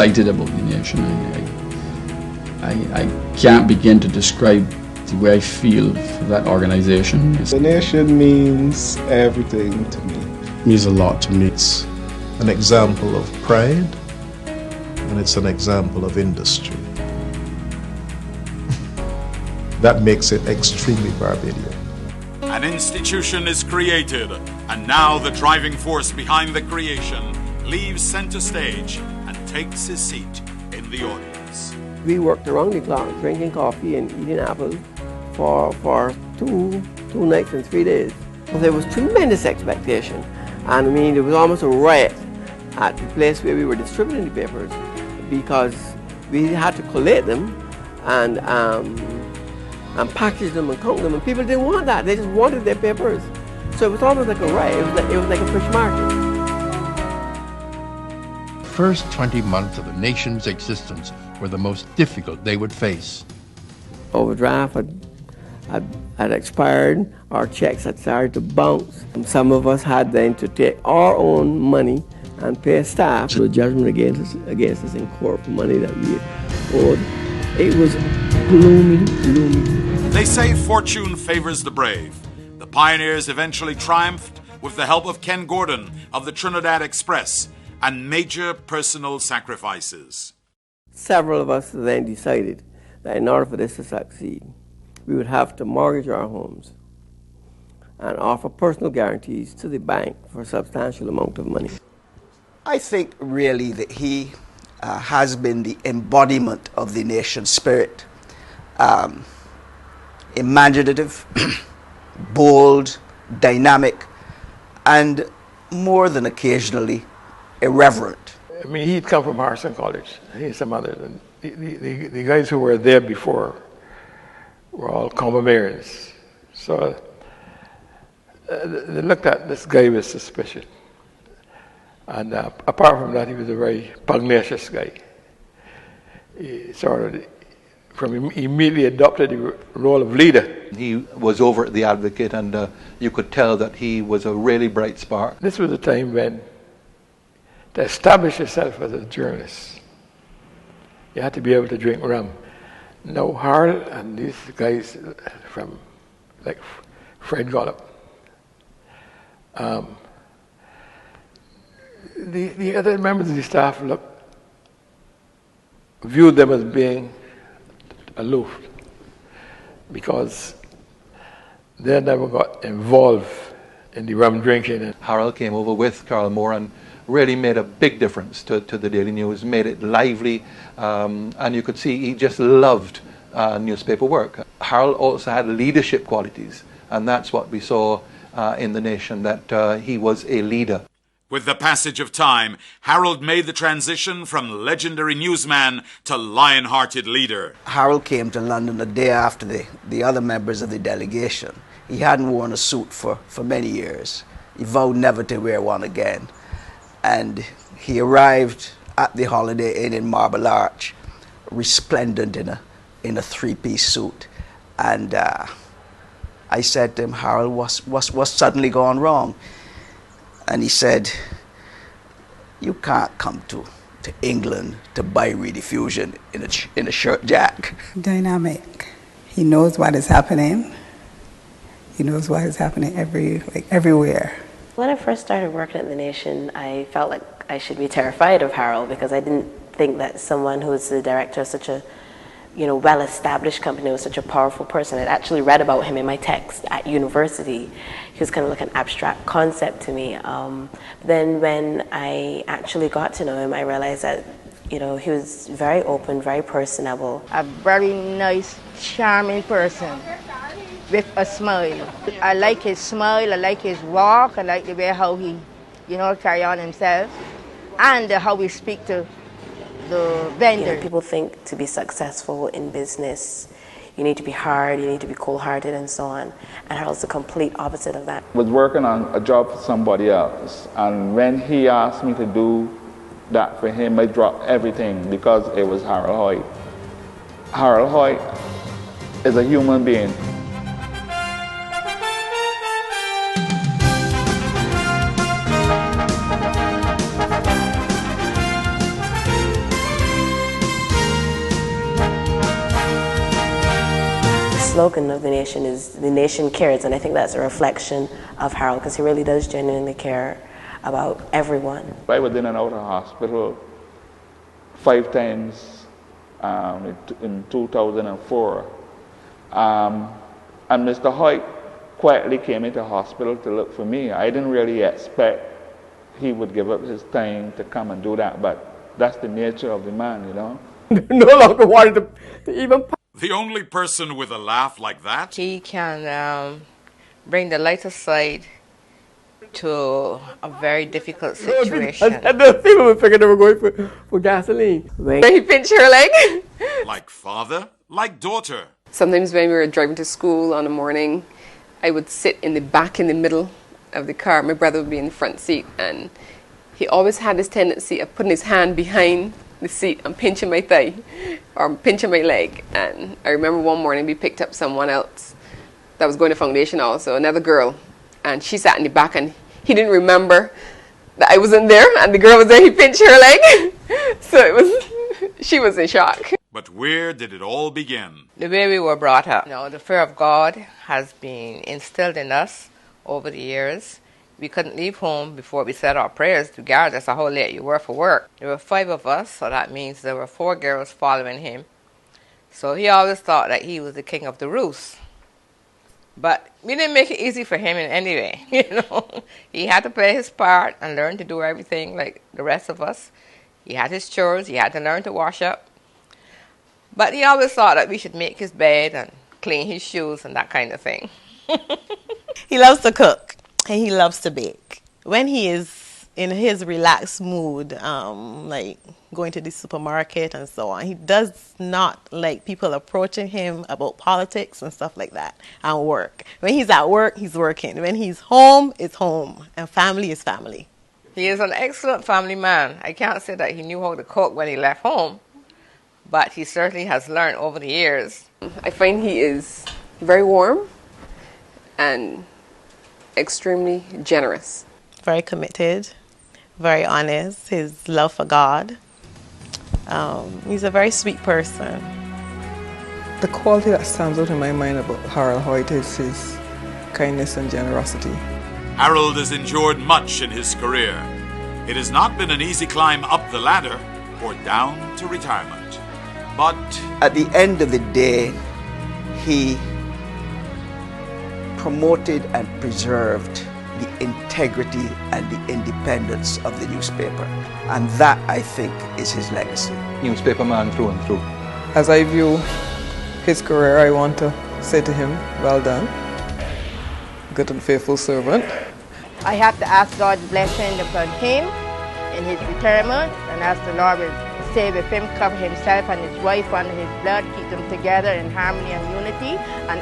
excited about the Nation. I can't begin to describe the way I feel for that organization. The Nation means everything to me. It means a lot to me. It's an example of pride, and it's an example of industry. That makes it extremely Barbadian. An institution is created, and now the driving force behind the creation leaves center stage and takes his seat in the audience. We worked around the clock, drinking coffee and eating apples for two nights and 3 days. There was tremendous expectation, and I mean, it was almost a riot at the place where we were distributing the papers, because we had to collate them and package them and count them, and people didn't want that. They just wanted their papers. So it was almost like a riot. It was like a fish market. The first 20 months of the Nation's existence were the most difficult they would face. Overdraft had expired, our checks had started to bounce. Some of us had then to take our own money and pay staff. So the judgment against us in court for money that we owed, it was gloomy. They say fortune favors the brave. The pioneers eventually triumphed with the help of Ken Gordon of the Trinidad Express and major personal sacrifices. Several of us then decided that in order for this to succeed, we would have to mortgage our homes and offer personal guarantees to the bank for a substantial amount of money. I think really that he has been the embodiment of the nation spirit. Imaginative, bold, dynamic, and more than occasionally irreverent. I mean, he'd come from Harrison College, he and some others, and the guys who were there before were all Combamarians. So they looked at this guy with suspicion. And apart from that, he was a very pugnacious guy. He immediately adopted the role of leader. He was over at the Advocate, and you could tell that he was a really bright spark. This was a time when, to establish yourself as a journalist, you had to be able to drink rum. Now, Harold and these guys from, like Fred Gollop, the other members of the staff viewed them as being aloof, because they never got involved in the rum drinking. And Harold came over with Carl Moore and really made a big difference to the Daily News, made it lively, and you could see he just loved newspaper work. Harold also had leadership qualities, and that's what we saw in the Nation, that he was a leader. With the passage of time, Harold made the transition from legendary newsman to lion-hearted leader. Harold came to London the day after the other members of the delegation. He hadn't worn a suit for many years. He vowed never to wear one again. And he arrived at the Holiday Inn in Marble Arch, resplendent in a three-piece suit. And I said to him, Harold, what's suddenly gone wrong? And he said, you can't come to England to buy rediffusion in a shirt jack. Dynamic. He knows what is happening. He knows what is happening everywhere. When I first started working at The Nation, I felt like I should be terrified of Harold, because I didn't think that someone who was the director of such a well-established company was such a powerful person. I'd actually read about him in my text at university. He was kind of like an abstract concept to me. Then when I actually got to know him, I realized that he was very open, very personable. A very nice, charming person with a smile. I like his smile, I like his walk, I like the way how he, carry on himself, and how he speak to the vendor. People think to be successful in business, you need to be hard, you need to be cold-hearted, and so on. And Harold's the complete opposite of that. I was working on a job for somebody else, and when he asked me to do that for him, I dropped everything because it was Harold Hoyte. Harold Hoyte is a human being. slogan of the Nation is "The Nation Cares," and I think that's a reflection of Harold, because he really does genuinely care about everyone. I was in and out of hospital 5 times in 2004. And Mr. Hoyte quietly came into hospital to look for me. I didn't really expect he would give up his time to come and do that, but that's the nature of the man, you know. No longer wanted to even... The only person with a laugh like that? He can bring the lighter side to a very difficult situation. And the people were figuring they were going for gasoline. When he pinched her leg. Like father, like daughter. Sometimes when we were driving to school on a morning, I would sit in the back in the middle of the car. My brother would be in the front seat, and he always had this tendency of putting his hand behind the seat and pinching my thigh or pinching my leg. And I remember one morning we picked up someone else that was going to foundation also, another girl, and she sat in the back and he didn't remember that I was in there and the girl was there. He pinched her leg. So she was in shock. But where did it all begin? The way we were brought up. You know, the fear of God has been instilled in us over the years. We couldn't leave home before we said our prayers, regardless of how late you were for work. There were 5 of us, so that means there were 4 girls following him. So he always thought that he was the king of the roost. But we didn't make it easy for him in any way, you know. He had to play his part and learn to do everything like the rest of us. He had his chores, he had to learn to wash up. But he always thought that we should make his bed and clean his shoes and that kind of thing. He loves to cook and he loves to bake. When he is in his relaxed mood, like going to the supermarket and so on, he does not like people approaching him about politics and stuff like that and work. When he's at work, he's working. When he's home, it's home, and family is family. He is an excellent family man. I can't say that he knew how to cook when he left home, but he certainly has learned over the years. I find he is very warm and extremely generous. Very committed, very honest, his love for God. He's a very sweet person. The quality that stands out in my mind about Harold Hoyte is his kindness and generosity. Harold has endured much in his career. It has not been an easy climb up the ladder or down to retirement. But at the end of the day, he promoted and preserved the integrity and the independence of the newspaper. And that, I think, is his legacy. Newspaper man through and through. As I view his career, I want to say to him, well done, good and faithful servant. I have to ask God's blessing upon him in his retirement, and ask the Lord will stay with him, cover himself and his wife under his blood, keep them together in harmony and unity, and